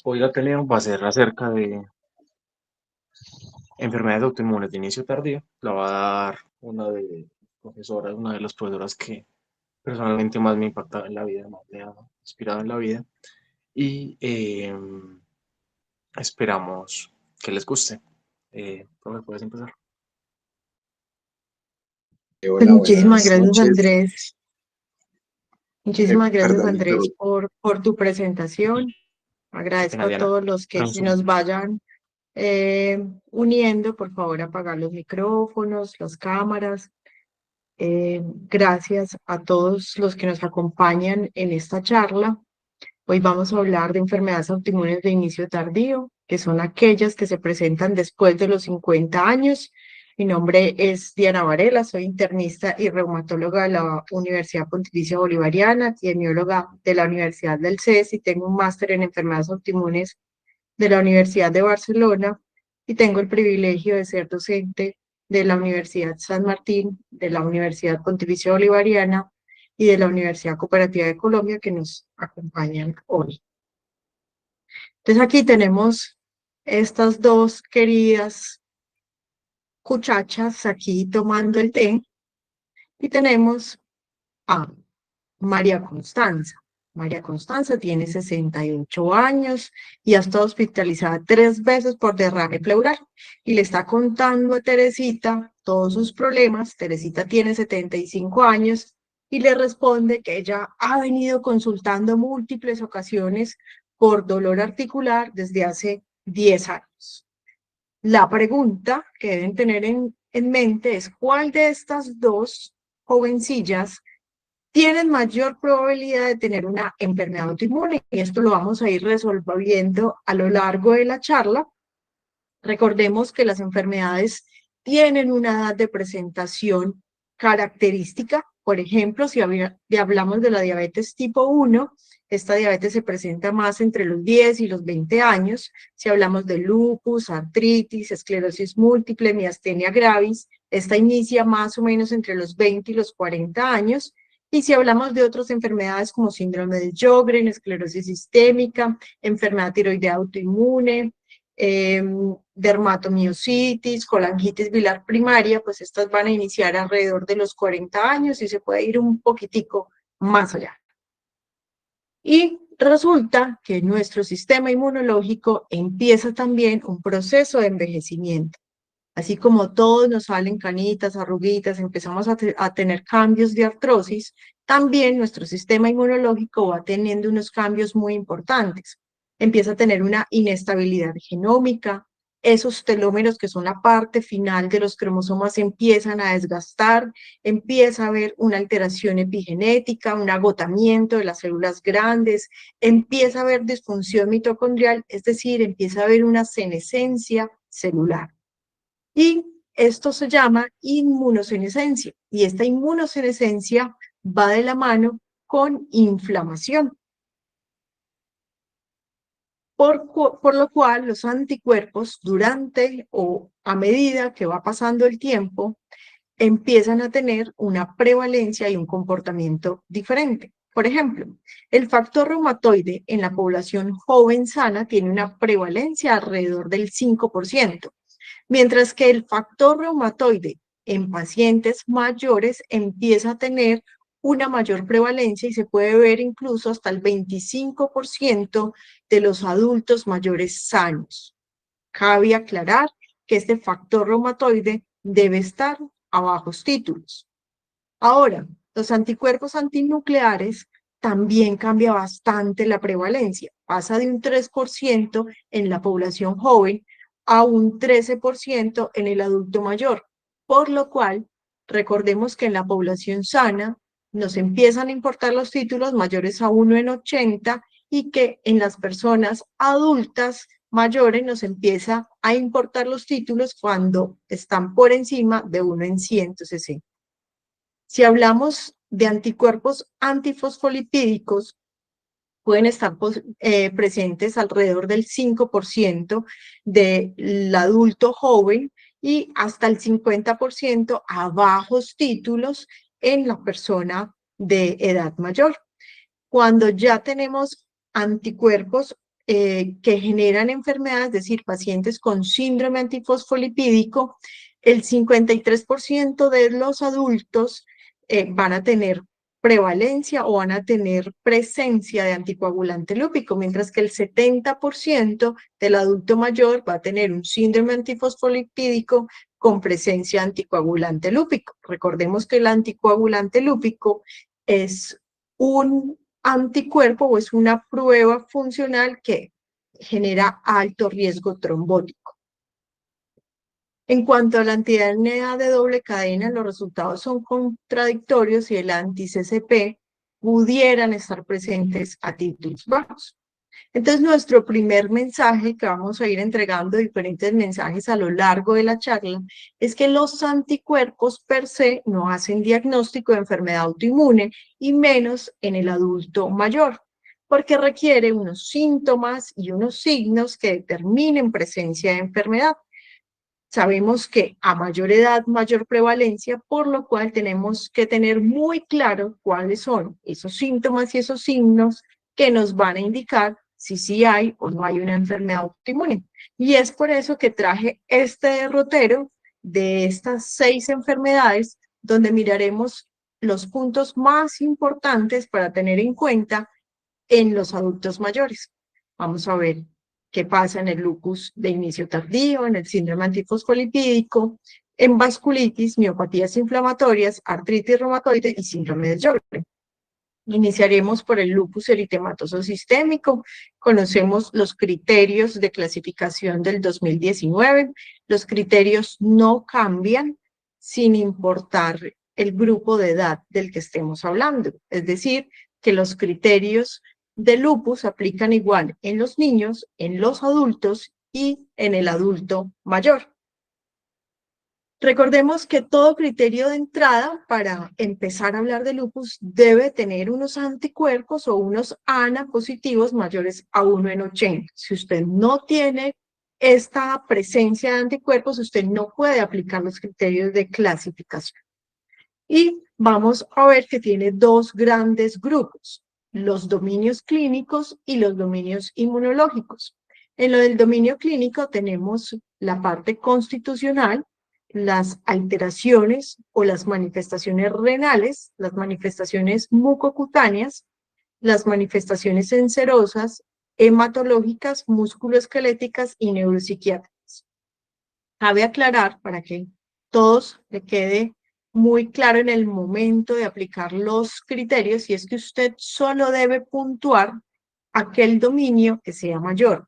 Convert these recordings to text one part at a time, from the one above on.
Hoy la pelea va a ser acerca de enfermedades autoinmunes de inicio tardío. La va a dar una de las profesoras que personalmente más me ha impactado en la vida, más me ha inspirado en la vida. Y esperamos que les guste. Profe, puedes empezar. Pues Hola, muchísimas buenas gracias, noches. Andrés. Muchísimas gracias, Perdón, Andrés, Víctor. por tu presentación. Qué Agradezco pena, a Diana. todos los que Dame un se nos segundo. vayan uniendo. Por favor, apagar los micrófonos, las cámaras. Gracias a todos los que nos acompañan en esta charla. Hoy vamos a hablar de enfermedades autoinmunes de inicio tardío, que son aquellas que se presentan después de los 50 años. Mi nombre es Diana Varela, soy internista y reumatóloga de la Universidad Pontificia Bolivariana, epidemióloga de la Universidad del CES y tengo un máster en enfermedades autoinmunes de la Universidad de Barcelona y tengo el privilegio de ser docente de la Universidad San Martín, de la Universidad Pontificia Bolivariana y de la Universidad Cooperativa de Colombia que nos acompañan hoy. Entonces aquí tenemos estas dos queridas cuchachas aquí tomando el té y tenemos a María Constanza. María Constanza tiene 68 años y ha estado hospitalizada 3 veces por derrame pleural y le está contando a Teresita todos sus problemas. Teresita tiene 75 años y le responde que ella ha venido consultando múltiples ocasiones por dolor articular desde hace 10 años. La pregunta que deben tener en mente es ¿cuál de estas dos jovencillas tienen mayor probabilidad de tener una enfermedad autoinmune? Y esto lo vamos a ir resolviendo a lo largo de la charla. Recordemos que las enfermedades tienen una edad de presentación característica. Por ejemplo, si hablamos de la diabetes tipo 1, esta diabetes se presenta más entre los 10 y los 20 años. Si hablamos de lupus, artritis, esclerosis múltiple, miastenia gravis, esta inicia más o menos entre los 20 y los 40 años. Y si hablamos de otras enfermedades como síndrome de Sjögren, esclerosis sistémica, enfermedad tiroidea autoinmune, dermatomiositis, colangitis bilar primaria, pues estas van a iniciar alrededor de los 40 años y se puede ir un poquitico más allá. Y resulta que nuestro sistema inmunológico empieza también un proceso de envejecimiento. Así como todos nos salen canitas, arruguitas, empezamos a tener cambios de artrosis, también nuestro sistema inmunológico va teniendo unos cambios muy importantes. Empieza a tener una inestabilidad genómica, esos telómeros que son la parte final de los cromosomas empiezan a desgastar, empieza a haber una alteración epigenética, un agotamiento de las células grandes, empieza a haber disfunción mitocondrial, es decir, empieza a haber una senescencia celular. Y esto se llama inmunosenescencia. Y esta inmunosenescencia va de la mano con inflamación. Por lo cual los anticuerpos durante o a medida que va pasando el tiempo empiezan a tener una prevalencia y un comportamiento diferente. Por ejemplo, el factor reumatoide en la población joven sana tiene una prevalencia alrededor del 5%. Mientras que el factor reumatoide en pacientes mayores empieza a tener una mayor prevalencia y se puede ver incluso hasta el 25% de los adultos mayores sanos. Cabe aclarar que este factor reumatoide debe estar a bajos títulos. Ahora, los anticuerpos antinucleares también cambia bastante la prevalencia. Pasa de un 3% en la población joven a un 13% en el adulto mayor. Por lo cual, recordemos que en la población sana nos empiezan a importar los títulos mayores a 1 en 80 y que en las personas adultas mayores nos empieza a importar los títulos cuando están por encima de 1 en 160. Si hablamos de anticuerpos antifosfolipídicos, pueden estar presentes alrededor del 5% del adulto joven y hasta el 50% a bajos títulos en la persona de edad mayor. Cuando ya tenemos anticuerpos que generan enfermedades, es decir, pacientes con síndrome antifosfolipídico, el 53% de los adultos van a tener prevalencia o van a tener presencia de anticoagulante lúpico, mientras que el 70% del adulto mayor va a tener un síndrome antifosfolipídico con presencia de anticoagulante lúpico. Recordemos que el anticoagulante lúpico es un anticuerpo o es una prueba funcional que genera alto riesgo trombótico. En cuanto a la anti-DNA de doble cadena, los resultados son contradictorios y el anti-CCP pudieran estar presentes a títulos bajos. Entonces, nuestro primer mensaje, que vamos a ir entregando diferentes mensajes a lo largo de la charla, es que los anticuerpos per se no hacen diagnóstico de enfermedad autoinmune y menos en el adulto mayor, porque requiere unos síntomas y unos signos que determinen presencia de enfermedad. Sabemos que a mayor edad, mayor prevalencia, por lo cual tenemos que tener muy claro cuáles son esos síntomas y esos signos que nos van a indicar si sí hay o no hay una enfermedad autoinmune. Y es por eso que traje este derrotero de estas 6 enfermedades, donde miraremos los puntos más importantes para tener en cuenta en los adultos mayores. Vamos a ver qué pasa en el lupus de inicio tardío, en el síndrome antifosfolipídico, en vasculitis, miopatías inflamatorias, artritis reumatoide y síndrome de Sjögren. Iniciaremos por el lupus eritematoso sistémico. Conocemos los criterios de clasificación del 2019. Los criterios no cambian sin importar el grupo de edad del que estemos hablando. Es decir, que los criterios de lupus aplican igual en los niños, en los adultos y en el adulto mayor. Recordemos que todo criterio de entrada para empezar a hablar de lupus debe tener unos anticuerpos o unos ANA positivos mayores a 1 en 80. Si usted no tiene esta presencia de anticuerpos, usted no puede aplicar los criterios de clasificación. Y vamos a ver que tiene 2 grandes grupos, los dominios clínicos y los dominios inmunológicos. En lo del dominio clínico tenemos la parte constitucional, las alteraciones o las manifestaciones renales, las manifestaciones mucocutáneas, las manifestaciones encerosas, hematológicas, musculoesqueléticas y neuropsiquiátricas. Cabe aclarar para que todos le quede muy claro en el momento de aplicar los criterios, y es que usted solo debe puntuar aquel dominio que sea mayor.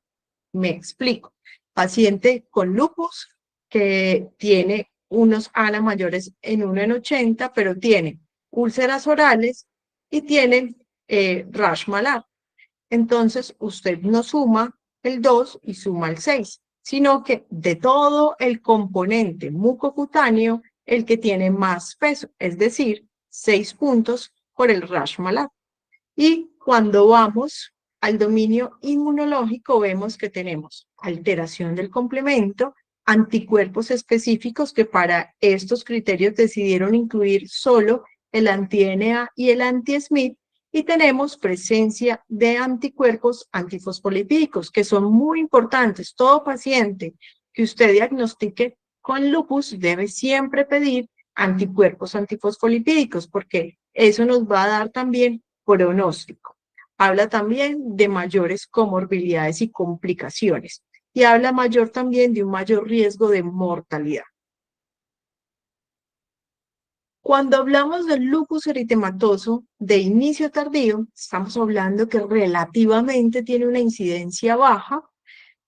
Me explico. Paciente con lupus que tiene unos ANA mayores en 1 en 80, pero tiene úlceras orales y tiene rash malar. Entonces, usted no suma el 2 y suma el 6, sino que de todo el componente mucocutáneo, el que tiene más peso, es decir, 6 puntos por el rash malar. Y cuando vamos al dominio inmunológico, vemos que tenemos alteración del complemento, anticuerpos específicos que para estos criterios decidieron incluir solo el anti-DNA y el anti-SMID, y tenemos presencia de anticuerpos antifosfolipídicos, que son muy importantes. Todo paciente que usted diagnostique con lupus debe siempre pedir anticuerpos antifosfolipídicos, porque eso nos va a dar también pronóstico. Habla también de mayores comorbilidades y complicaciones, y habla mayor también de un mayor riesgo de mortalidad. Cuando hablamos del lupus eritematoso de inicio tardío, estamos hablando que relativamente tiene una incidencia baja,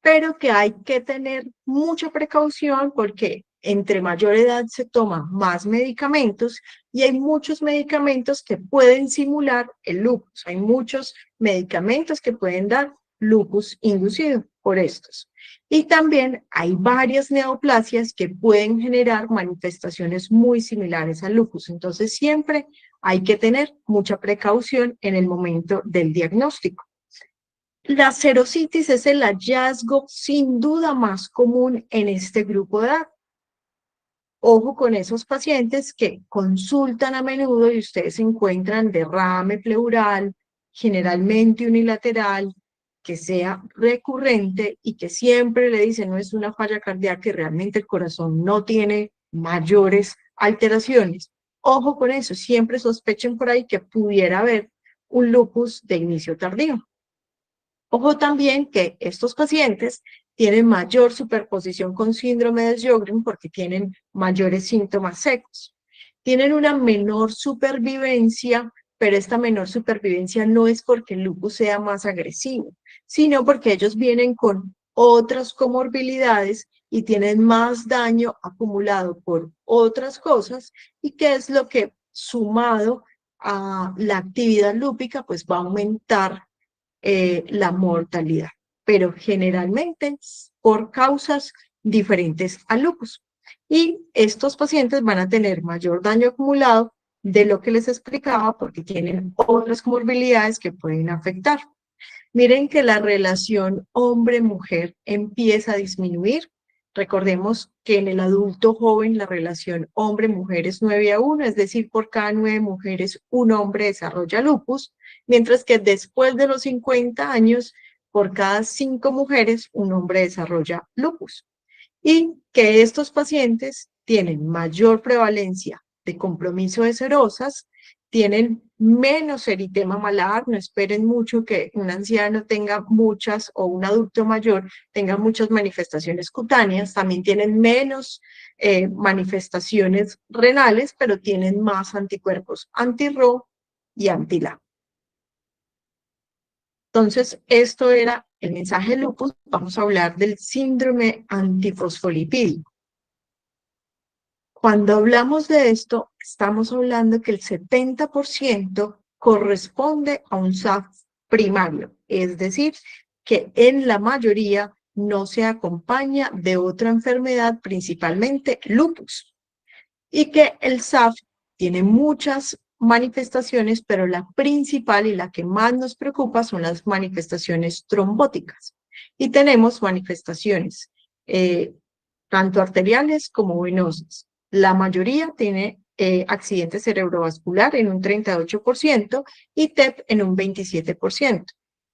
pero que hay que tener mucha precaución porque entre mayor edad se toman más medicamentos y hay muchos medicamentos que pueden simular el lupus. Hay muchos medicamentos que pueden dar lupus inducido por estos. Y también hay varias neoplasias que pueden generar manifestaciones muy similares al lupus. Entonces siempre hay que tener mucha precaución en el momento del diagnóstico. La serositis es el hallazgo sin duda más común en este grupo de edad. Ojo con esos pacientes que consultan a menudo y ustedes encuentran derrame pleural, generalmente unilateral, que sea recurrente y que siempre le dicen no es una falla cardíaca y realmente el corazón no tiene mayores alteraciones. Ojo con eso, siempre sospechen por ahí que pudiera haber un lupus de inicio tardío. Ojo también que estos pacientes tienen mayor superposición con síndrome de Sjögren porque tienen mayores síntomas secos. Tienen una menor supervivencia, pero esta menor supervivencia no es porque el lupus sea más agresivo, sino porque ellos vienen con otras comorbilidades y tienen más daño acumulado por otras cosas, y que es lo que sumado a la actividad lúpica pues va a aumentar la mortalidad, pero generalmente por causas diferentes al lupus. Y estos pacientes van a tener mayor daño acumulado de lo que les explicaba porque tienen otras comorbilidades que pueden afectar. Miren que la relación hombre-mujer empieza a disminuir. Recordemos que en el adulto joven la relación hombre-mujer es 9:1, es decir, por cada 9 mujeres, un hombre desarrolla lupus, mientras que después de los 50 años, por cada 5 mujeres, un hombre desarrolla lupus. Y que estos pacientes tienen mayor prevalencia de compromiso de serosas, tienen menos eritema malar, no esperen mucho que un anciano tenga muchas o un adulto mayor tenga muchas manifestaciones cutáneas, también tienen menos manifestaciones renales, pero tienen más anticuerpos anti-Ro y anti-La. Entonces, esto era el mensaje de lupus. Vamos a hablar del síndrome antifosfolipídico. Cuando hablamos de esto, estamos hablando que el 70% corresponde a un SAF primario, es decir, que en la mayoría no se acompaña de otra enfermedad, principalmente lupus, y que el SAF tiene muchas manifestaciones, pero la principal y la que más nos preocupa son las manifestaciones trombóticas. Y tenemos manifestaciones tanto arteriales como venosas. La mayoría tiene accidente cerebrovascular en un 38% y TEP en un 27%.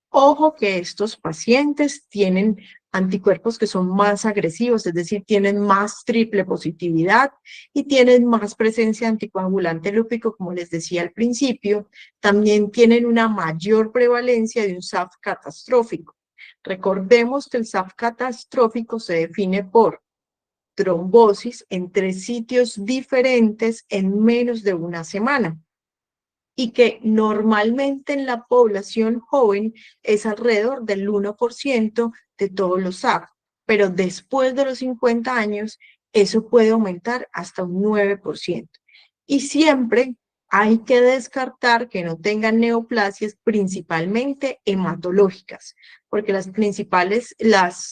Ojo que estos pacientes tienen anticuerpos que son más agresivos, es decir, tienen más triple positividad y tienen más presencia anticoagulante lúpico, como les decía al principio. También tienen una mayor prevalencia de un SAF catastrófico. Recordemos que el SAF catastrófico se define por trombosis en 3 sitios diferentes en menos de una semana, y que normalmente en la población joven es alrededor del 1% de todos los SAF, pero después de los 50 años eso puede aumentar hasta un 9%. Y siempre hay que descartar que no tengan neoplasias, principalmente hematológicas, porque las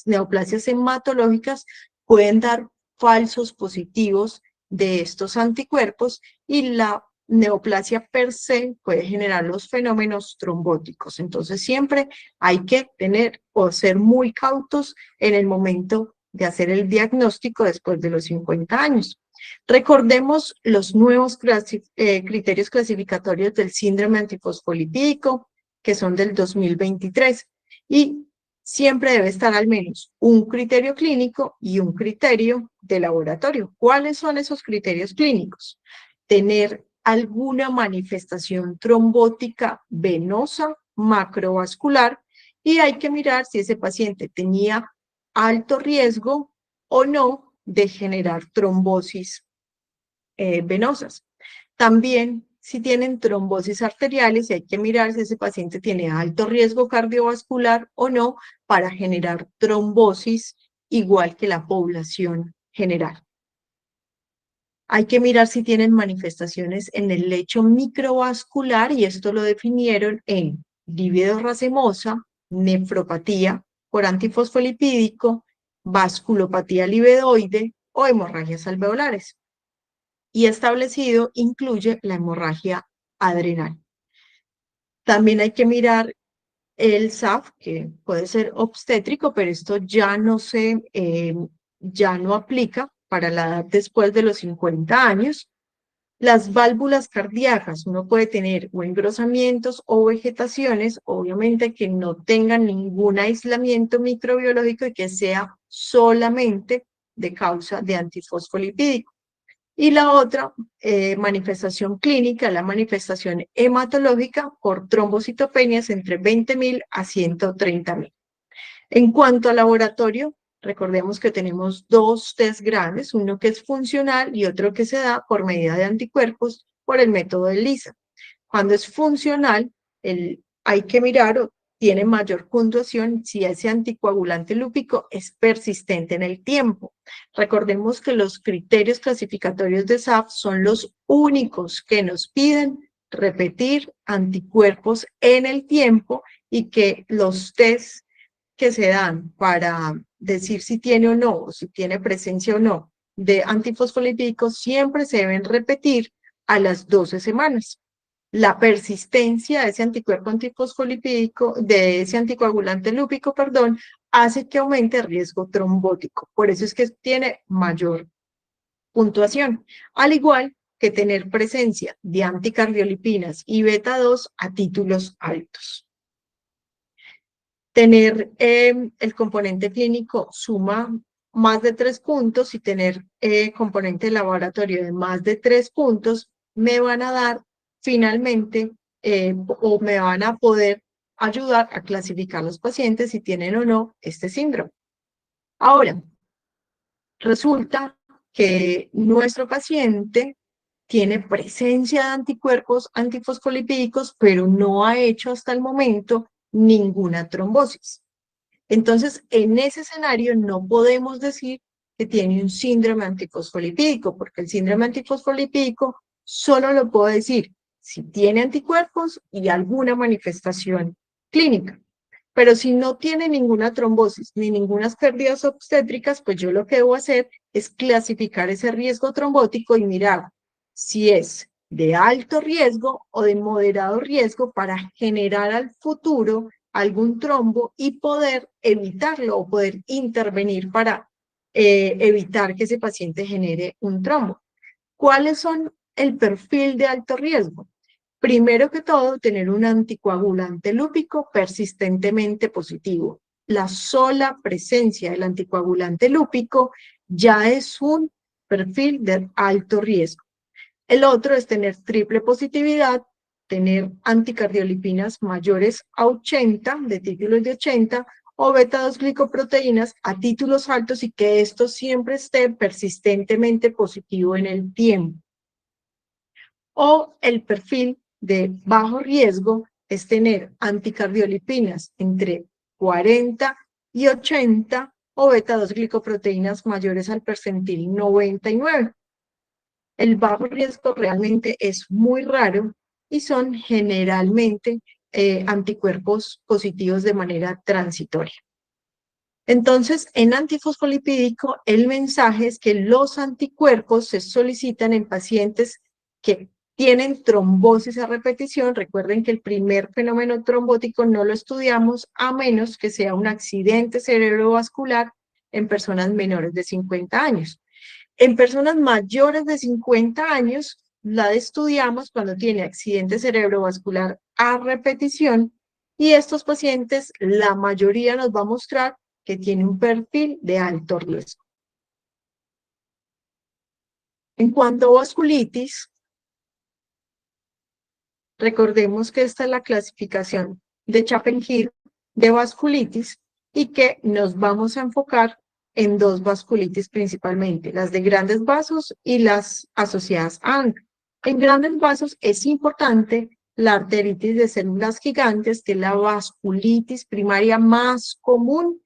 neoplasias hematológicas pueden dar falsos positivos de estos anticuerpos, y la neoplasia per se puede generar los fenómenos trombóticos. Entonces siempre hay que tener o ser muy cautos en el momento de hacer el diagnóstico después de los 50 años. Recordemos los nuevos criterios clasificatorios del síndrome antifosfolipídico, que son del 2023, y siempre debe estar al menos un criterio clínico y un criterio de laboratorio. ¿Cuáles son esos criterios clínicos? Tener alguna manifestación trombótica venosa macrovascular, y hay que mirar si ese paciente tenía alto riesgo o no de generar trombosis venosas. También si tienen trombosis arteriales, hay que mirar si ese paciente tiene alto riesgo cardiovascular o no para generar trombosis igual que la población general. Hay que mirar si tienen manifestaciones en el lecho microvascular, y esto lo definieron en libido racemosa, nefropatía por antifosfolipídico, vasculopatía libedoide o hemorragias alveolares. Y establecido incluye la hemorragia adrenal. También hay que mirar el SAF, que puede ser obstétrico, pero esto ya no aplica para la edad después de los 50 años. Las válvulas cardíacas, uno puede tener o engrosamientos o vegetaciones, obviamente que no tengan ningún aislamiento microbiológico y que sea solamente de causa de antifosfolipídico. Y la otra manifestación clínica, la manifestación hematológica por trombocitopenias entre 20.000 a 130.000. En cuanto al laboratorio, recordemos que tenemos dos test grandes, uno que es funcional y otro que se da por medida de anticuerpos por el método de ELISA. Cuando es funcional, hay que mirar o tiene mayor puntuación si ese anticoagulante lúpico es persistente en el tiempo. Recordemos que los criterios clasificatorios de SAF son los únicos que nos piden repetir anticuerpos en el tiempo y que los tests que se dan para decir si tiene o no, o si tiene presencia o no de antifosfolipídicos, siempre se deben repetir a las 12 semanas. La persistencia de ese anticuerpo antifosfolipídico, de ese anticoagulante lúpico, perdón, hace que aumente el riesgo trombótico. Por eso es que tiene mayor puntuación. Al igual que tener presencia de anticardiolipinas y beta 2 a títulos altos. Tener el componente clínico suma más de 3 puntos y tener componente laboratorio de más de 3 puntos me van a dar finalmente o me van a poder ayudar a clasificar los pacientes si tienen o no este síndrome. Ahora, resulta que nuestro paciente tiene presencia de anticuerpos antifosfolipídicos, pero no ha hecho hasta el momento ninguna trombosis. Entonces, en ese escenario no podemos decir que tiene un síndrome antifosfolipídico, porque el síndrome antifosfolipídico solo lo puedo decir si tiene anticuerpos y alguna manifestación clínica. Pero si no tiene ninguna trombosis ni ninguna pérdidas obstétricas, pues yo lo que debo hacer es clasificar ese riesgo trombótico y mirar si es de alto riesgo o de moderado riesgo para generar al futuro algún trombo y poder evitarlo o poder intervenir para evitar que ese paciente genere un trombo. ¿Cuáles son el perfil de alto riesgo? Primero que todo, tener un anticoagulante lúpico persistentemente positivo. La sola presencia del anticoagulante lúpico ya es un perfil de alto riesgo. El otro es tener triple positividad, tener anticardiolipinas mayores a 80, de títulos de 80, o beta-2 glicoproteínas a títulos altos y que esto siempre esté persistentemente positivo en el tiempo. O el perfil de bajo riesgo es tener anticardiolipinas entre 40 y 80 o beta-2 glicoproteínas mayores al percentil 99. El bajo riesgo realmente es muy raro y son generalmente anticuerpos positivos de manera transitoria. Entonces, en antifosfolipídico, el mensaje es que los anticuerpos se solicitan en pacientes que tienen trombosis a repetición. Recuerden que el primer fenómeno trombótico no lo estudiamos a menos que sea un accidente cerebrovascular en personas menores de 50 años. En personas mayores de 50 años, la estudiamos cuando tiene accidente cerebrovascular a repetición y estos pacientes, la mayoría nos va a mostrar que tiene un perfil de alto riesgo. En cuanto a vasculitis, recordemos que esta es la clasificación de Chapin-Hill de vasculitis y que nos vamos a enfocar en dos vasculitis principalmente, las de grandes vasos y las asociadas a ANCA. En grandes vasos es importante la arteritis de células gigantes, que es la vasculitis primaria más común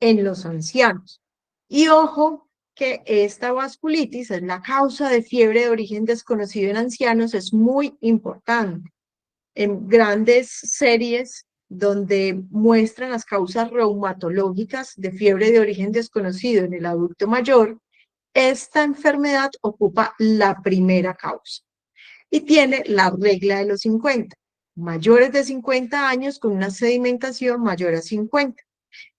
en los ancianos. Y ojo que esta vasculitis es la causa de fiebre de origen desconocido en ancianos, es muy importante. En grandes series donde muestran las causas reumatológicas de fiebre de origen desconocido en el adulto mayor, esta enfermedad ocupa la primera causa y tiene la regla de los 50. Mayores de 50 años con una sedimentación mayor a 50.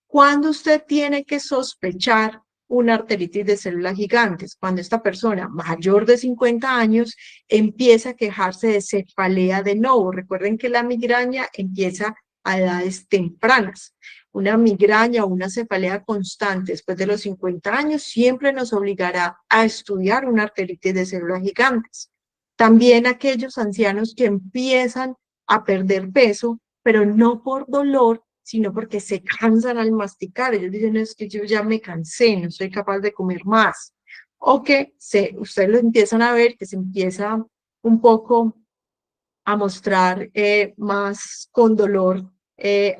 Cuando usted tiene que sospechar una arteritis de células gigantes, cuando esta persona mayor de 50 años empieza a quejarse de cefalea de nuevo. Recuerden que la migraña empieza a edades tempranas. Una migraña o una cefalea constante después de los 50 años siempre nos obligará a estudiar una arteritis de células gigantes. También aquellos ancianos que empiezan a perder peso, pero no por dolor, sino porque se cansan al masticar. Ellos dicen, es que yo ya me cansé, no soy capaz de comer más. O que ustedes lo empiezan a ver, que se empieza un poco a mostrar más con dolor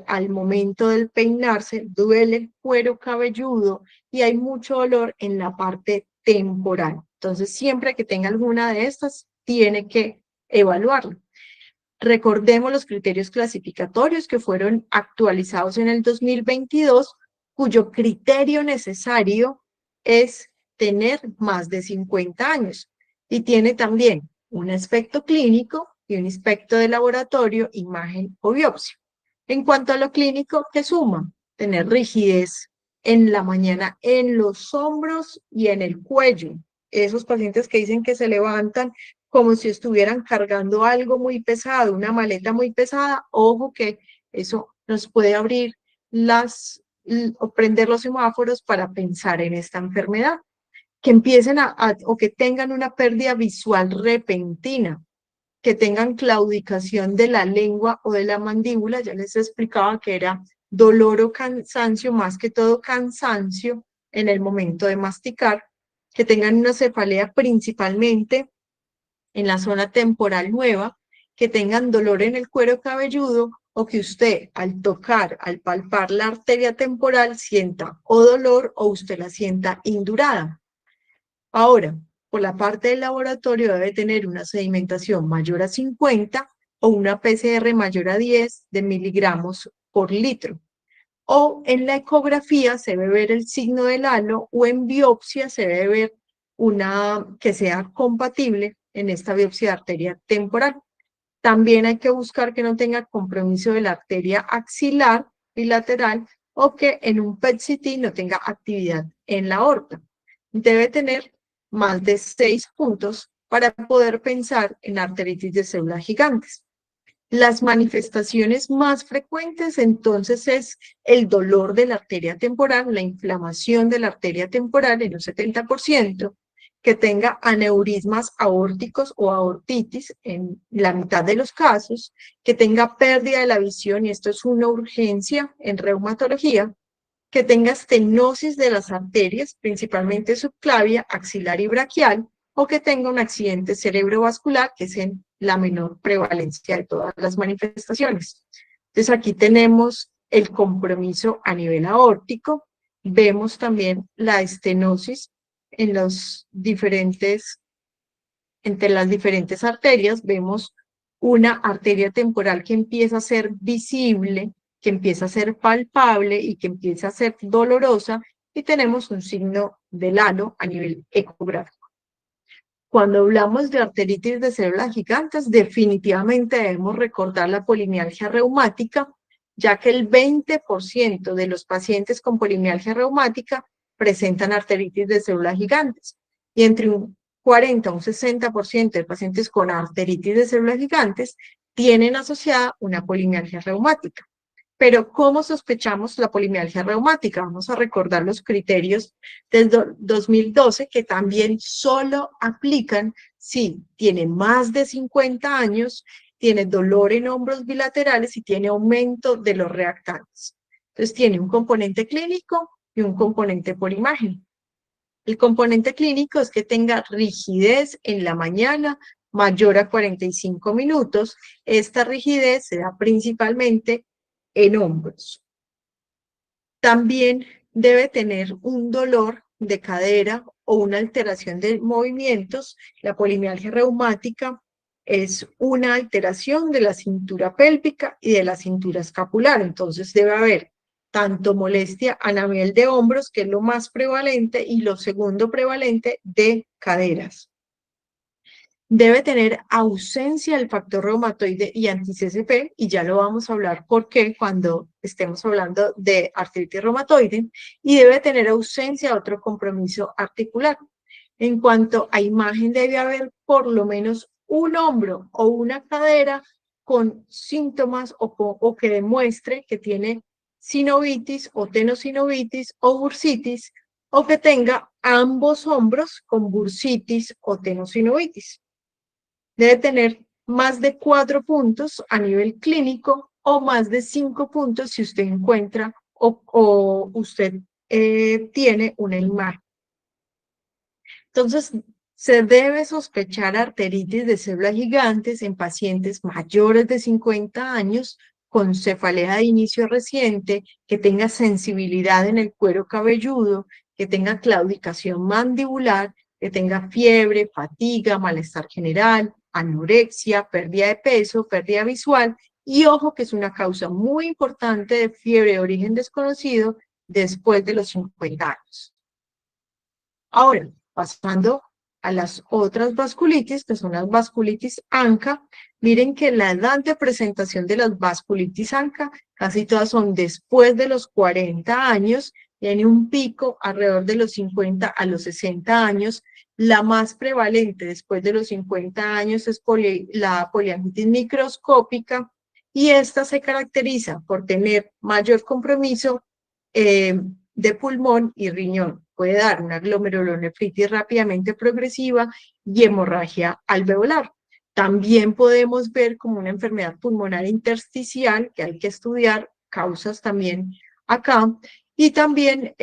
al momento del peinarse, duele el cuero cabelludo y hay mucho dolor en la parte temporal. Entonces, siempre que tenga alguna de estas, tiene que evaluarlo. Recordemos los criterios clasificatorios que fueron actualizados en el 2022, cuyo criterio necesario es tener más de 50 años y tiene también un aspecto clínico y un aspecto de laboratorio, imagen o biopsia. En cuanto a lo clínico, ¿qué suma? Tener rigidez en la mañana en los hombros y en el cuello. Esos pacientes que dicen que se levantan como si estuvieran cargando algo muy pesado, una maleta muy pesada, ojo que eso nos puede abrir o prender los semáforos para pensar en esta enfermedad. Que empiecen o que tengan una pérdida visual repentina, que tengan claudicación de la lengua o de la mandíbula, ya les explicaba que era dolor o cansancio, más que todo cansancio en el momento de masticar, que tengan una cefalea principalmente en la zona temporal nueva, que tengan dolor en el cuero cabelludo o que usted al tocar, al palpar la arteria temporal sienta o dolor o usted la sienta indurada. Ahora, por la parte del laboratorio debe tener una sedimentación mayor a 50 o una PCR mayor a 10 de miligramos por litro. O en la ecografía se debe ver el signo del halo o en biopsia se debe ver una que sea compatible en esta biopsia de arteria temporal. También hay que buscar que no tenga compromiso de la arteria axilar bilateral o que en un PET-CT no tenga actividad en la aorta. Debe tener más de 6 puntos para poder pensar en arteritis de células gigantes. Las manifestaciones más frecuentes entonces es el dolor de la arteria temporal, la inflamación de la arteria temporal en un 70%, que tenga aneurismas aórticos o aortitis en la mitad de los casos, que tenga pérdida de la visión, y esto es una urgencia en reumatología, que tenga estenosis de las arterias, principalmente subclavia, axilar y braquial, o que tenga un accidente cerebrovascular, que es en la menor prevalencia de todas las manifestaciones. Entonces aquí tenemos el compromiso a nivel aórtico, vemos también la estenosis en entre las diferentes arterias, vemos una arteria temporal que empieza a ser visible, que empieza a ser palpable y que empieza a ser dolorosa, y tenemos un signo del halo a nivel ecográfico. Cuando hablamos de arteritis de células gigantes, definitivamente debemos recordar la polimialgia reumática, ya que el 20% de los pacientes con polimialgia reumática presentan arteritis de células gigantes, y entre un 40 a un 60% de pacientes con arteritis de células gigantes tienen asociada una polimialgia reumática. Pero ¿cómo sospechamos la polimialgia reumática? Vamos a recordar los criterios del 2012 que también solo aplican si tiene más de 50 años, tiene dolor en hombros bilaterales y tiene aumento de los reactantes. Entonces tiene un componente clínico y un componente por imagen. El componente clínico es que tenga rigidez en la mañana mayor a 45 minutos. Esta rigidez se da principalmente en hombros. También debe tener un dolor de cadera o una alteración de movimientos. La polimialgia reumática es una alteración de la cintura pélvica y de la cintura escapular. Entonces debe haber tanto molestia a nivel de hombros, que es lo más prevalente, y lo segundo prevalente de caderas. Debe tener ausencia del factor reumatoide y anti-CCP, y ya lo vamos a hablar por qué cuando estemos hablando de artritis reumatoide, y debe tener ausencia de otro compromiso articular. En cuanto a imagen, debe haber por lo menos un hombro o una cadera con síntomas o que demuestre que tiene sinovitis o tenosinovitis o bursitis, o que tenga ambos hombros con bursitis o tenosinovitis. Debe tener más de 4 puntos a nivel clínico o más de 5 puntos si usted encuentra o usted tiene una imagen. Entonces, se debe sospechar arteritis de células gigantes en pacientes mayores de 50 años con cefalea de inicio reciente, que tenga sensibilidad en el cuero cabelludo, que tenga claudicación mandibular, que tenga fiebre, fatiga, malestar general, anorexia, pérdida de peso, pérdida visual, y ojo que es una causa muy importante de fiebre de origen desconocido después de los 50 años. Ahora, pasando a las otras vasculitis, que son las vasculitis ANCA, miren que la edad de presentación de las vasculitis ANCA, casi todas son después de los 40 años, tiene un pico alrededor de los 50 a los 60 años. La más prevalente después de los 50 años es la poliangitis microscópica, y esta se caracteriza por tener mayor compromiso de pulmón y riñón. Puede dar una glomerulonefritis rápidamente progresiva y hemorragia alveolar. También podemos ver como una enfermedad pulmonar intersticial, que hay que estudiar, causas también acá, y también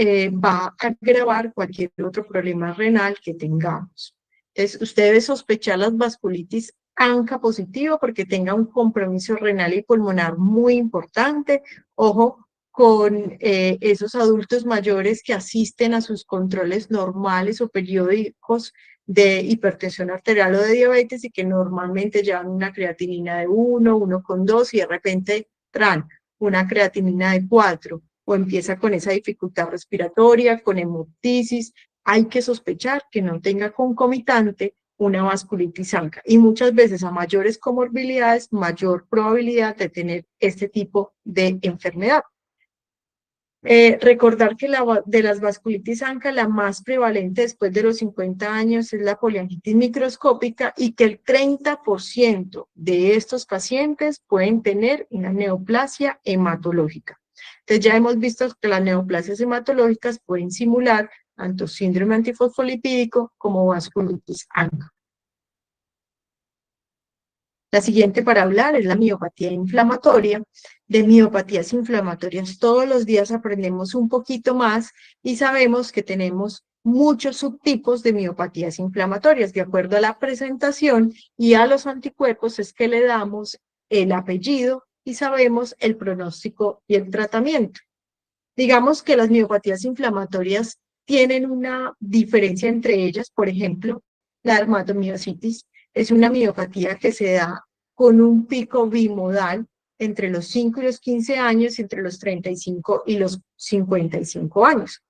va a agravar cualquier otro problema renal que tengamos. Entonces, usted debe sospechar las vasculitis ANCA positivo porque tenga un compromiso renal y pulmonar muy importante. Ojo, con esos adultos mayores que asisten a sus controles normales o periódicos de hipertensión arterial o de diabetes y que normalmente llevan una creatinina de 1, 1,2 y de repente traen una creatinina de 4 o empieza con esa dificultad respiratoria, con hemoptisis. Hay que sospechar que no tenga concomitante una vasculitis ANCA, y muchas veces a mayores comorbilidades, mayor probabilidad de tener este tipo de enfermedad. Recordar que de las vasculitis ANCA, la más prevalente después de los 50 años es la poliangitis microscópica, y que el 30% de estos pacientes pueden tener una neoplasia hematológica. Entonces ya hemos visto que las neoplasias hematológicas pueden simular tanto síndrome antifosfolipídico como vasculitis ANCA. La siguiente para hablar es la miopatía inflamatoria. De miopatías inflamatorias todos los días aprendemos un poquito más y sabemos que tenemos muchos subtipos de miopatías inflamatorias. De acuerdo a la presentación y a los anticuerpos es que le damos el apellido y sabemos el pronóstico y el tratamiento. Digamos que las miopatías inflamatorias tienen una diferencia entre ellas. Por ejemplo, la dermatomiositis es una miopatía que se da con un pico bimodal entre los 5 y los 15 años, entre los 35 y los 55 años.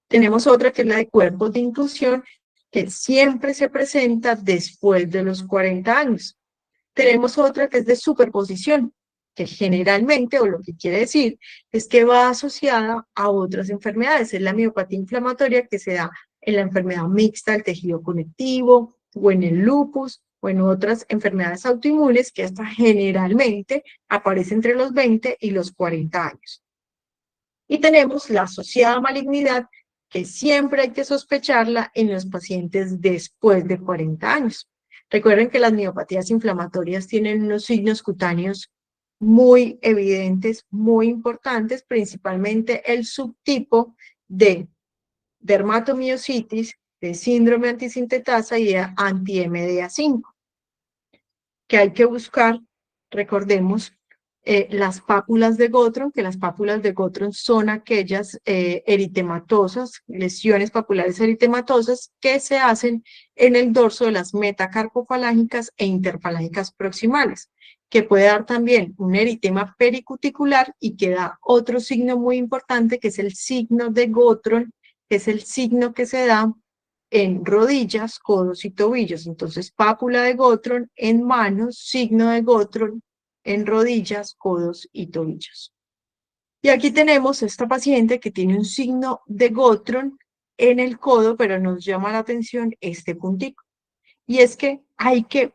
Tenemos otra que es la de cuerpos de inclusión, que siempre se presenta después de los 40 años. Tenemos otra que es de superposición, que generalmente, o lo que quiere decir, es que va asociada a otras enfermedades. Es la miopatía inflamatoria que se da en la enfermedad mixta del tejido conectivo, o en el lupus, o en otras enfermedades autoinmunes, que esta generalmente aparece entre los 20 y los 40 años. Y tenemos la asociada malignidad, que siempre hay que sospecharla en los pacientes después de 40 años. Recuerden que las miopatías inflamatorias tienen unos signos cutáneos muy evidentes, muy importantes, principalmente el subtipo de dermatomiositis, de síndrome antisintetasa y de anti-MDA5, que hay que buscar. Recordemos las pápulas de Gottron, que las pápulas de Gottron son aquellas eritematosas, lesiones papulares eritematosas que se hacen en el dorso de las metacarpofalángicas e interfalángicas proximales, que puede dar también un eritema pericuticular y que da otro signo muy importante, que es el signo de Gottron, que es el signo que se da en rodillas, codos y tobillos. Entonces, pápula de Gottron en manos, signo de Gottron en rodillas, codos y tobillos. Y aquí tenemos esta paciente que tiene un signo de Gottron en el codo, pero nos llama la atención este puntito. Y es que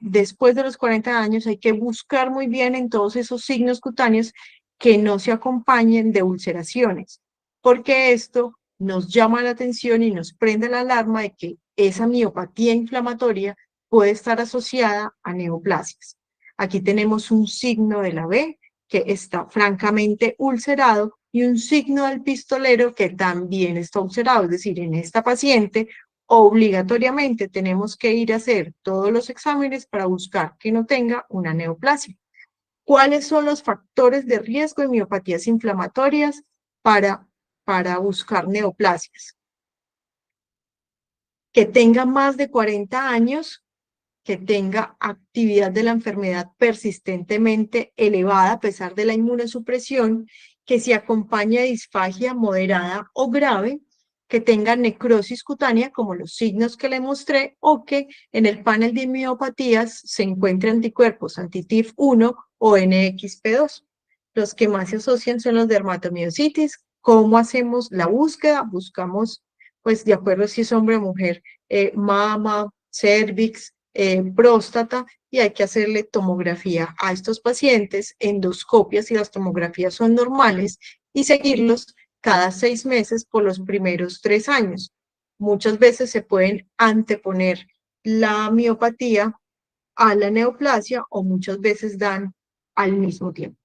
después de los 40 años, hay que buscar muy bien en todos esos signos cutáneos que no se acompañen de ulceraciones, porque esto nos llama la atención y nos prende la alarma de que esa miopatía inflamatoria puede estar asociada a neoplasias. Aquí tenemos un signo de la B que está francamente ulcerado y un signo del pistolero que también está ulcerado, es decir, en esta paciente obligatoriamente tenemos que ir a hacer todos los exámenes para buscar que no tenga una neoplasia. ¿Cuáles son los factores de riesgo de miopatías inflamatorias para buscar neoplasias? Que tenga más de 40 años, que tenga actividad de la enfermedad persistentemente elevada a pesar de la inmunosupresión, que se acompañe de disfagia moderada o grave, que tenga necrosis cutánea, como los signos que le mostré, o que en el panel de miopatías se encuentren anticuerpos anti-TIF1 o NXP2. Los que más se asocian son los dermatomiositis. ¿Cómo hacemos la búsqueda? Buscamos, pues, de acuerdo si es hombre o mujer, mama, cervix, próstata, y hay que hacerle tomografía a estos pacientes, endoscopias si las tomografías son normales, y seguirlos cada 6 meses por los primeros 3 años. Muchas veces se pueden anteponer la miopatía a la neoplasia o muchas veces dan al mismo tiempo.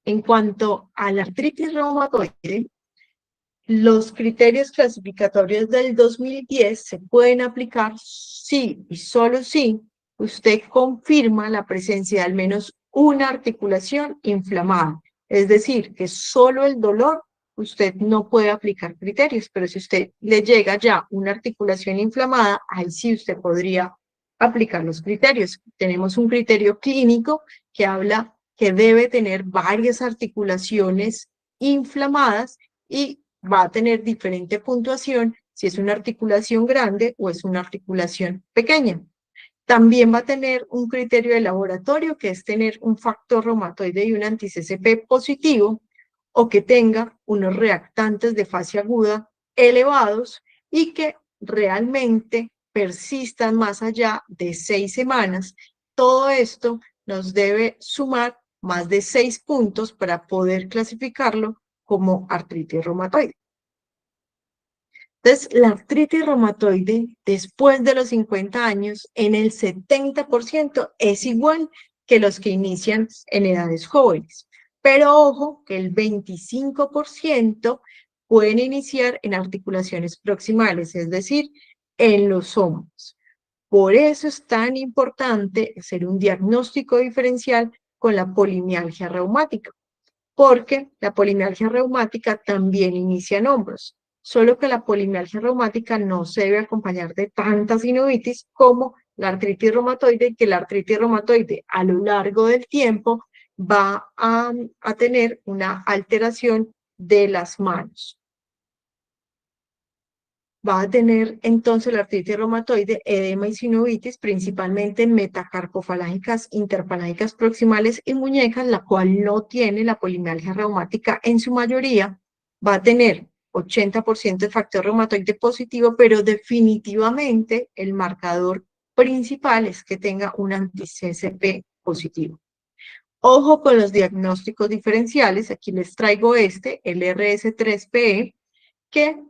En cuanto a la artritis reumatoide, los criterios clasificatorios del 2010 se pueden aplicar si y solo si usted confirma la presencia de al menos una articulación inflamada. Es decir, que solo el dolor usted no puede aplicar criterios, pero si usted le llega ya una articulación inflamada, ahí sí usted podría aplicar los criterios. Tenemos un criterio clínico que habla que debe tener varias articulaciones inflamadas y va a tener diferente puntuación si es una articulación grande o es una articulación pequeña. También va a tener un criterio de laboratorio, que es tener un factor reumatoide y un anti-CCP positivo, o que tenga unos reactantes de fase aguda elevados y que realmente persistan más allá de 6 semanas. Todo esto nos debe sumar más de 6 puntos para poder clasificarlo como artritis reumatoide. Entonces, la artritis reumatoide después de los 50 años, en el 70% es igual que los que inician en edades jóvenes. Pero ojo que el 25% pueden iniciar en articulaciones proximales, es decir, en los hombros. Por eso es tan importante hacer un diagnóstico diferencial con la polimialgia reumática, porque la polimialgia reumática también inicia en hombros, solo que la polimialgia reumática no se debe acompañar de tanta sinovitis como la artritis reumatoide, y que la artritis reumatoide a lo largo del tiempo va a tener una alteración de las manos. Va a tener entonces la artritis reumatoide edema y sinovitis, principalmente en metacarpofalángicas, interfalángicas proximales y muñecas, la cual no tiene la polimialgia reumática en su mayoría. Va a tener 80% de factor reumatoide positivo, pero definitivamente el marcador principal es que tenga un anti-CCP positivo. Ojo con los diagnósticos diferenciales, aquí les traigo el RS3PE, que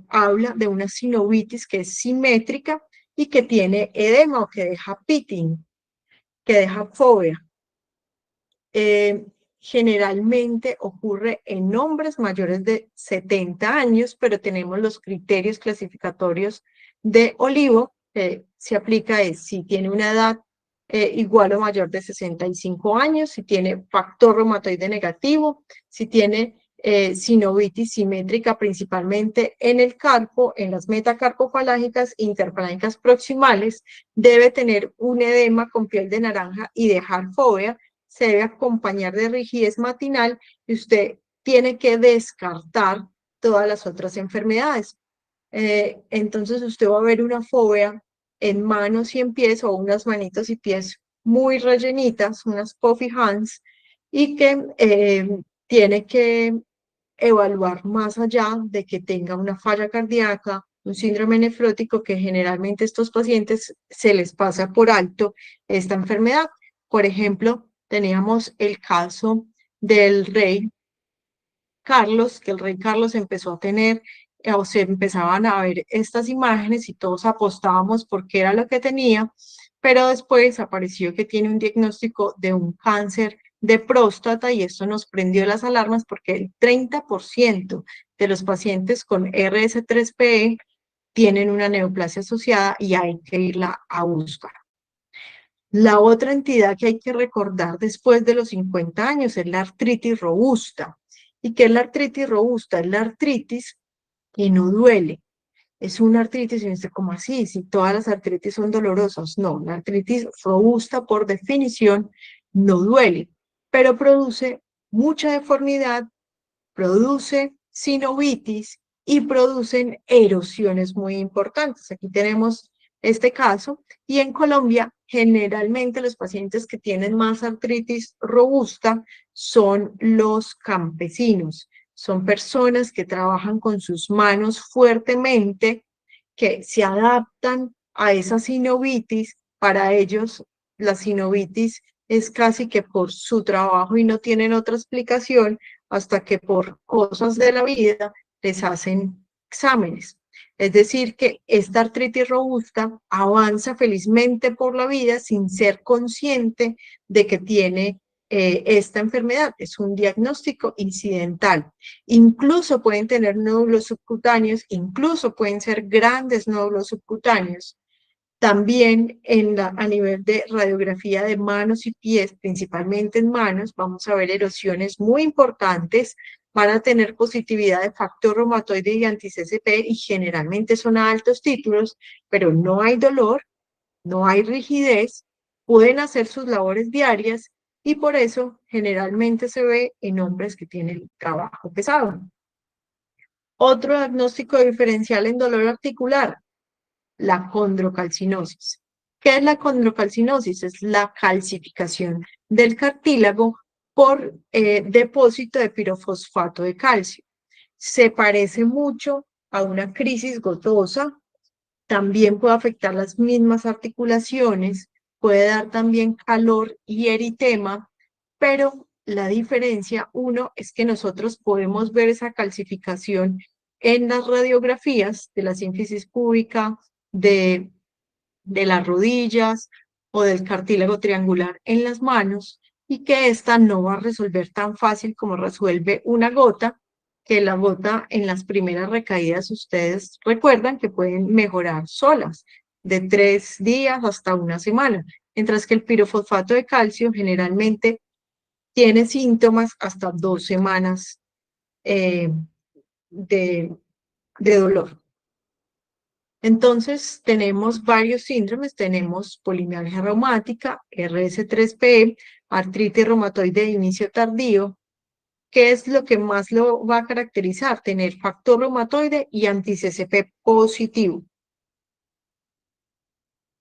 habla de una sinovitis que es simétrica y que tiene edema o que deja pitting, que deja fobia. Generalmente ocurre en hombres mayores de 70 años, pero tenemos los criterios clasificatorios de Olivo, que se aplica si tiene una edad igual o mayor de 65 años, si tiene factor reumatoide negativo, si tiene sinovitis simétrica principalmente en el carpo, en las metacarpofalángicas, interfalángicas proximales, debe tener un edema con piel de naranja y dejar fobia, se debe acompañar de rigidez matinal y usted tiene que descartar todas las otras enfermedades. Entonces usted va a ver una fobia en manos y en pies o unas manitos y pies muy rellenitas, unas puffy hands, y que tiene que evaluar más allá de que tenga una falla cardíaca, un síndrome nefrótico, que generalmente estos pacientes se les pasa por alto esta enfermedad. Por ejemplo, teníamos el caso del rey Carlos, que el rey Carlos empezó a tener, o se empezaban a ver estas imágenes y todos apostábamos por qué era lo que tenía, pero después apareció que tiene un diagnóstico de un cáncer de próstata y esto nos prendió las alarmas porque el 30% de los pacientes con RS3PE tienen una neoplasia asociada y hay que irla a buscar. La otra entidad que hay que recordar después de los 50 años es la artritis robusta. ¿Y qué es la artritis robusta? Es la artritis que no duele. Es una artritis, y dice, ¿cómo así? Si todas las artritis son dolorosas. No, la artritis robusta por definición no duele, pero produce mucha deformidad, produce sinovitis y producen erosiones muy importantes. Aquí tenemos este caso y en Colombia generalmente los pacientes que tienen más artritis robusta son los campesinos. Son personas que trabajan con sus manos fuertemente, que se adaptan a esa sinovitis. Para ellos la sinovitis es casi que por su trabajo y no tienen otra explicación hasta que por cosas de la vida les hacen exámenes. Es decir, que esta artritis robusta avanza felizmente por la vida sin ser consciente de que tiene esta enfermedad. Es un diagnóstico incidental. Incluso pueden tener nódulos subcutáneos, incluso pueden ser grandes nódulos subcutáneos. También a nivel de radiografía de manos y pies, principalmente en manos, vamos a ver erosiones muy importantes. Van a tener positividad de factor reumatoide y anti-CCP y generalmente son a altos títulos, pero no hay dolor, no hay rigidez, pueden hacer sus labores diarias y por eso generalmente se ve en hombres que tienen trabajo pesado. Otro diagnóstico diferencial en dolor articular, la condrocalcinosis. ¿Qué es la condrocalcinosis? Es la calcificación del cartílago por depósito de pirofosfato de calcio. Se parece mucho a una crisis gotosa, también puede afectar las mismas articulaciones, puede dar también calor y eritema, pero la diferencia, uno, es que nosotros podemos ver esa calcificación en las radiografías de la sínfisis púbica, de, de las rodillas o del cartílago triangular en las manos, y que esta no va a resolver tan fácil como resuelve una gota, que la gota en las primeras recaídas ustedes recuerdan que pueden mejorar solas, de 3 días hasta una semana, mientras que el pirofosfato de calcio generalmente tiene síntomas hasta 2 semanas eh, de, de dolor. Entonces, tenemos varios síndromes, tenemos polimialgia reumática, RS3PE, artritis reumatoide de inicio tardío. ¿Qué es lo que más lo va a caracterizar? Tener factor reumatoide y anti-CCP positivo.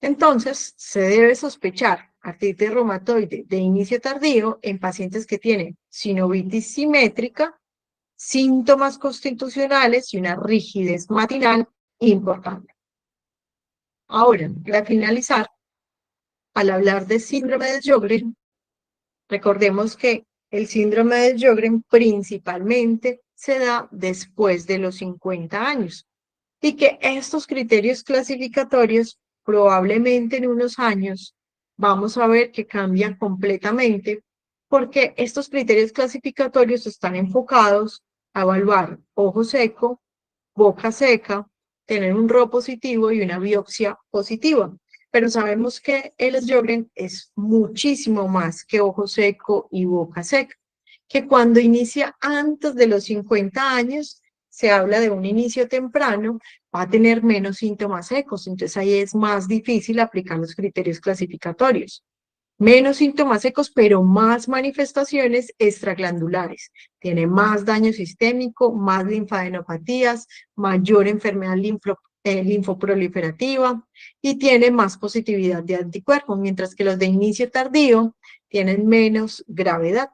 Entonces, se debe sospechar artritis reumatoide de inicio tardío en pacientes que tienen sinovitis simétrica, síntomas constitucionales y una rigidez matinal importante. Ahora, para finalizar, al hablar de síndrome de Sjögren, recordemos que el síndrome de Sjögren principalmente se da después de los 50 años y que estos criterios clasificatorios probablemente en unos años vamos a ver que cambian completamente porque estos criterios clasificatorios están enfocados a evaluar ojo seco, boca seca, tener un RO positivo y una biopsia positiva. Pero sabemos que el Sjögren es muchísimo más que ojo seco y boca seca, que cuando inicia antes de los 50 años, se habla de un inicio temprano, va a tener menos síntomas secos, entonces ahí es más difícil aplicar los criterios clasificatorios. Menos síntomas secos, pero más manifestaciones extraglandulares. Tiene más daño sistémico, más linfadenopatías, mayor enfermedad linfoproliferativa y tiene más positividad de anticuerpos, mientras que los de inicio tardío tienen menos gravedad.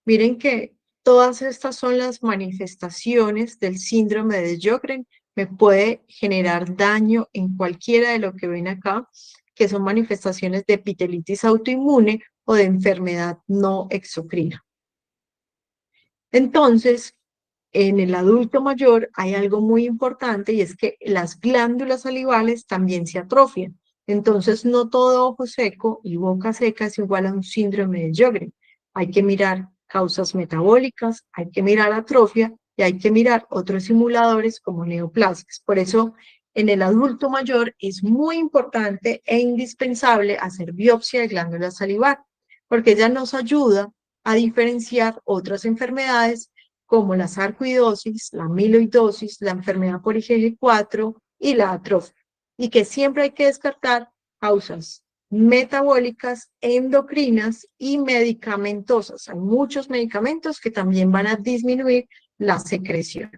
Miren que todas estas son las manifestaciones del síndrome de Sjögren. Me puede generar daño en cualquiera de lo que ven acá, que son manifestaciones de epitelitis autoinmune o de enfermedad no exocrina. Entonces, en el adulto mayor hay algo muy importante y es que las glándulas salivales también se atrofian. Entonces, no todo ojo seco y boca seca es igual a un síndrome de Sjögren. Hay que mirar causas metabólicas, hay que mirar atrofia y hay que mirar otros simuladores como neoplasias. Por eso, en el adulto mayor es muy importante e indispensable hacer biopsia de glándula salivar, porque ella nos ayuda a diferenciar otras enfermedades como la sarcoidosis, la amiloidosis, la enfermedad por IgG4 y la atrofia. Y que siempre hay que descartar causas metabólicas, endocrinas y medicamentosas. Hay muchos medicamentos que también van a disminuir la secreción.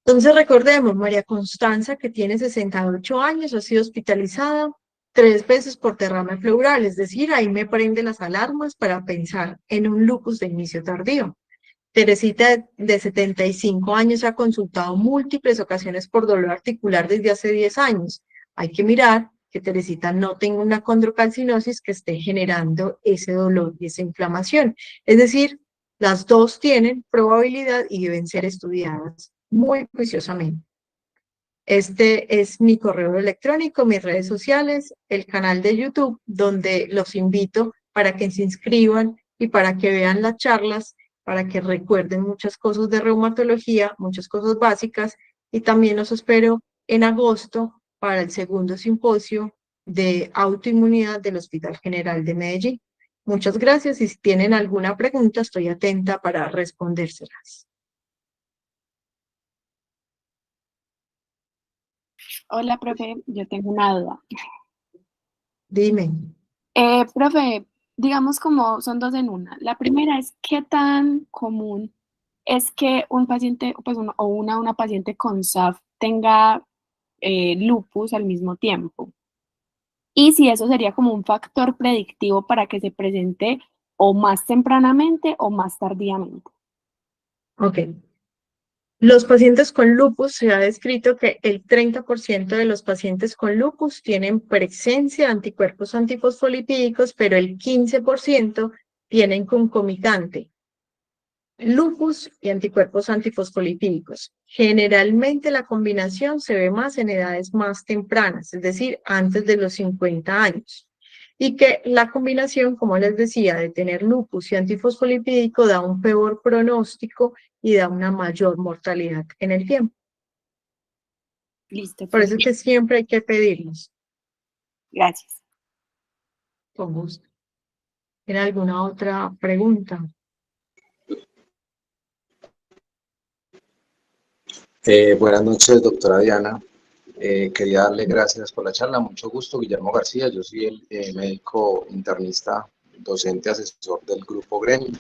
Entonces recordemos, María Constanza, que tiene 68 años, ha sido hospitalizada 3 veces por derrame pleural, es decir, ahí me prenden las alarmas para pensar en un lupus de inicio tardío. Teresita, de 75 años, ha consultado múltiples ocasiones por dolor articular desde hace 10 años. Hay que mirar que Teresita no tenga una condrocalcinosis que esté generando ese dolor y esa inflamación. Es decir, las dos tienen probabilidad y deben ser estudiadas muy juiciosamente. Este es mi correo electrónico, mis redes sociales, el canal de YouTube, donde los invito para que se inscriban y para que vean las charlas, para que recuerden muchas cosas de reumatología, muchas cosas básicas, y también los espero en agosto para el segundo simposio de autoinmunidad del Hospital General de Medellín. Muchas gracias y si tienen alguna pregunta, estoy atenta para respondérselas. Hola, profe, yo tengo una duda. Dime. Profe, digamos como son dos en una. La primera es, ¿qué tan común es que un paciente, pues una paciente con SAF tenga lupus al mismo tiempo? Y si eso sería como un factor predictivo para que se presente o más tempranamente o más tardíamente. Ok. Los pacientes con lupus, se ha descrito que el 30% de los pacientes con lupus tienen presencia de anticuerpos antifosfolipídicos, pero el 15% tienen concomitante lupus y anticuerpos antifosfolipídicos. Generalmente la combinación se ve más en edades más tempranas, es decir, antes de los 50 años. Y que la combinación, como les decía, de tener lupus y antifosfolipídico da un peor pronóstico y da una mayor mortalidad en el tiempo. Listo, Por profe. eso es que siempre hay que pedirlos. Gracias. Con gusto. ¿Tiene alguna otra pregunta? Buenas noches, doctora Diana. Quería darle gracias por la charla. Mucho gusto, Guillermo García. Yo soy el médico internista, docente, asesor del grupo GRENIT.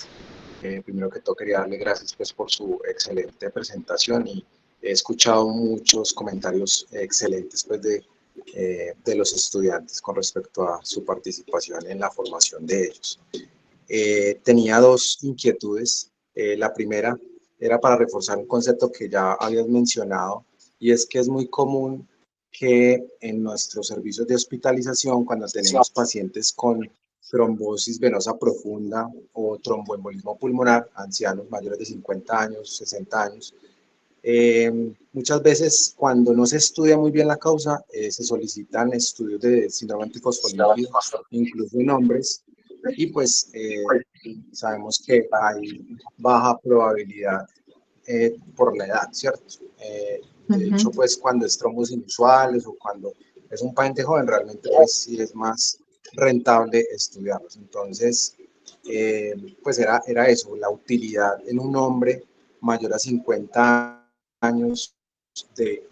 Primero que todo, quería darle gracias pues, por su excelente presentación y he escuchado muchos comentarios excelentes pues, de los estudiantes con respecto a su participación en la formación de ellos. Tenía dos inquietudes. La primera era para reforzar un concepto que ya habías mencionado, y es que es muy común que en nuestros servicios de hospitalización, cuando tenemos pacientes con trombosis venosa profunda o tromboembolismo pulmonar, ancianos mayores de 50 años, 60 años, muchas veces cuando no se estudia muy bien la causa, se solicitan estudios de síndrome antifosfolípido, incluso en hombres, y pues sabemos que hay baja probabilidad por la edad, ¿cierto? De hecho, pues cuando es trombos inusuales o cuando es un paciente joven, realmente pues sí es más rentable estudiarlos. Entonces, pues era eso, la utilidad en un hombre mayor a 50 años de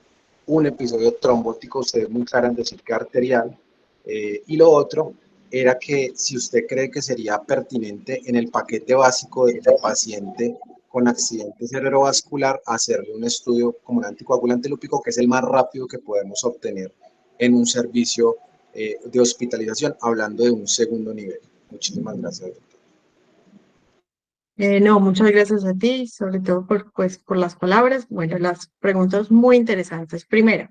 un episodio trombótico. Ustedes muy clara en decir que arterial, Y lo otro era que si usted cree que sería pertinente en el paquete básico de paciente con accidente cerebrovascular hacerle un estudio como un anticoagulante lúpico, que es el más rápido que podemos obtener en un servicio de hospitalización, hablando de un segundo nivel. Muchísimas gracias, doctor. No, muchas gracias a ti, sobre todo por las palabras. Bueno, las preguntas muy interesantes. Primera,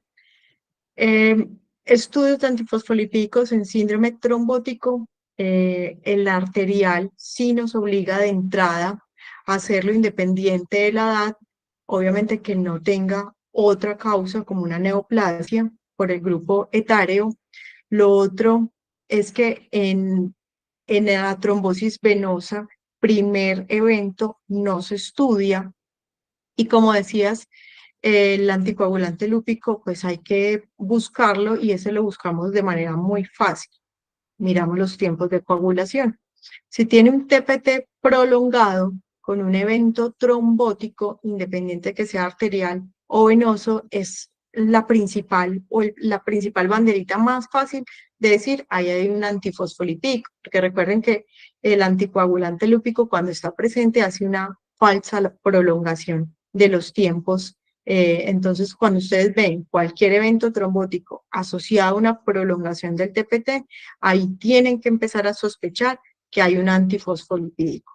eh, estudios de antifosfolipídicos en síndrome trombótico, el arterial sí nos obliga de entrada a hacerlo independiente de la edad, obviamente que no tenga otra causa como una neoplasia por el grupo etáreo. Lo otro es que en la trombosis venosa, primer evento, no se estudia. Y como decías, el anticoagulante lúpico, pues hay que buscarlo y ese lo buscamos de manera muy fácil. Miramos los tiempos de coagulación. Si tiene un TPT prolongado con un evento trombótico, independiente que sea arterial o venoso, es la principal la principal banderita más fácil de decir, ahí hay un antifosfolipídico, porque recuerden que el anticoagulante lúpico cuando está presente hace una falsa prolongación de los tiempos. Entonces, cuando ustedes ven cualquier evento trombótico asociado a una prolongación del TPT, ahí tienen que empezar a sospechar que hay un antifosfolipídico.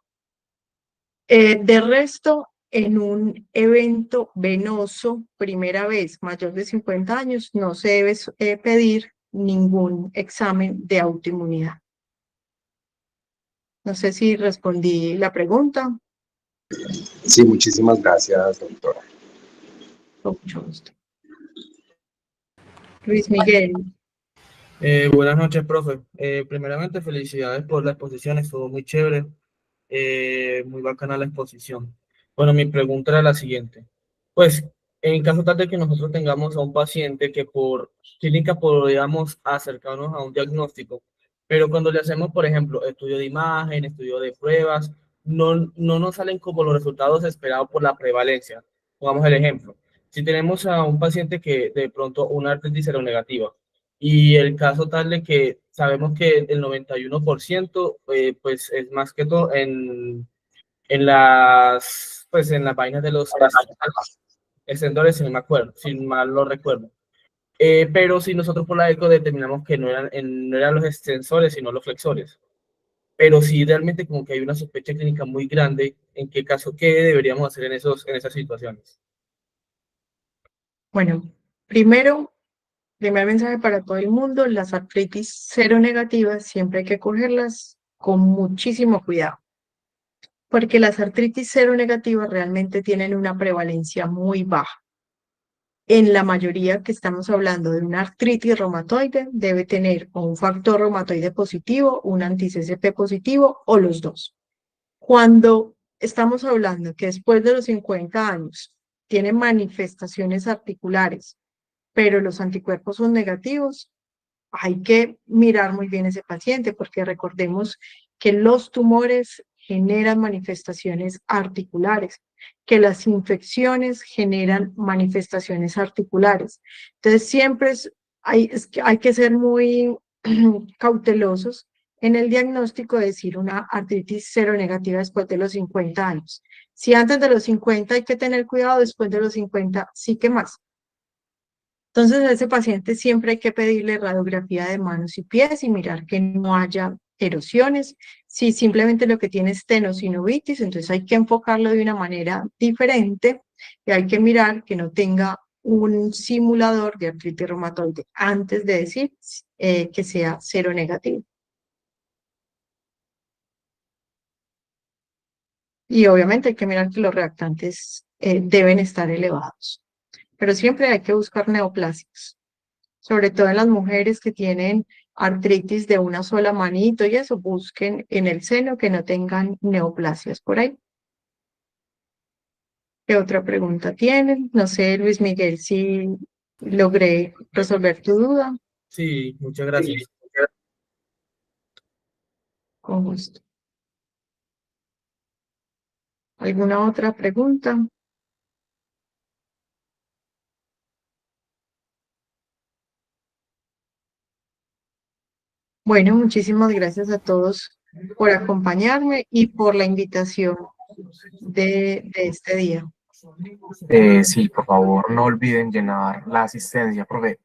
De resto, en un evento venoso, primera vez, mayor de 50 años, no se debe pedir ningún examen de autoinmunidad. No sé si respondí la pregunta. Sí, muchísimas gracias, doctora. Con mucho gusto. Luis Miguel. Buenas noches, profe. Primeramente, felicidades por la exposición, estuvo muy chévere, muy bacana la exposición. Bueno, mi pregunta era la siguiente. Pues, en caso tal de que nosotros tengamos a un paciente que por clínica podríamos acercarnos a un diagnóstico, pero cuando le hacemos, por ejemplo, estudio de imagen, estudio de pruebas, no nos salen como los resultados esperados por la prevalencia. Pongamos el ejemplo. Si tenemos a un paciente que de pronto una artritis seronegativa, y el caso tal de que sabemos que el 91%, pues es más que todo en las vainas de los extendores, si no me acuerdo, si mal lo recuerdo. Pero si nosotros por la eco determinamos que no eran los extensores, sino los flexores. Pero si realmente como que hay una sospecha clínica muy grande, ¿en qué caso, qué deberíamos hacer en esas situaciones? Bueno, primero, primer mensaje para todo el mundo, las artritis seronegativas siempre hay que cogerlas con muchísimo cuidado, porque las artritis seronegativas realmente tienen una prevalencia muy baja. En la mayoría que estamos hablando de una artritis reumatoide, debe tener o un factor reumatoide positivo, un anti-CCP positivo o los dos. Cuando estamos hablando que después de los 50 años tiene manifestaciones articulares, pero los anticuerpos son negativos, hay que mirar muy bien ese paciente porque recordemos que los tumores generan manifestaciones articulares, que las infecciones generan manifestaciones articulares. Entonces siempre hay que ser muy cautelosos en el diagnóstico de decir una artritis seronegativa después de los 50 años. Si antes de los 50 hay que tener cuidado, después de los 50 sí que más. Entonces, a ese paciente siempre hay que pedirle radiografía de manos y pies y mirar que no haya erosiones. Si simplemente lo que tiene es tenosinovitis, entonces hay que enfocarlo de una manera diferente y hay que mirar que no tenga un simulador de artritis reumatoide antes de decir que sea cero negativo. Y obviamente hay que mirar que los reactantes deben estar elevados. Pero siempre hay que buscar neoplasias, sobre todo en las mujeres que tienen artritis de una sola manito y eso, busquen en el seno que no tengan neoplasias por ahí. ¿Qué otra pregunta tienen? No sé, Luis Miguel, si logré resolver tu duda. Sí, muchas gracias. Con gusto. ¿Alguna otra pregunta? Bueno, muchísimas gracias a todos por acompañarme y por la invitación de este día. Sí, por favor, no olviden llenar la asistencia, profe.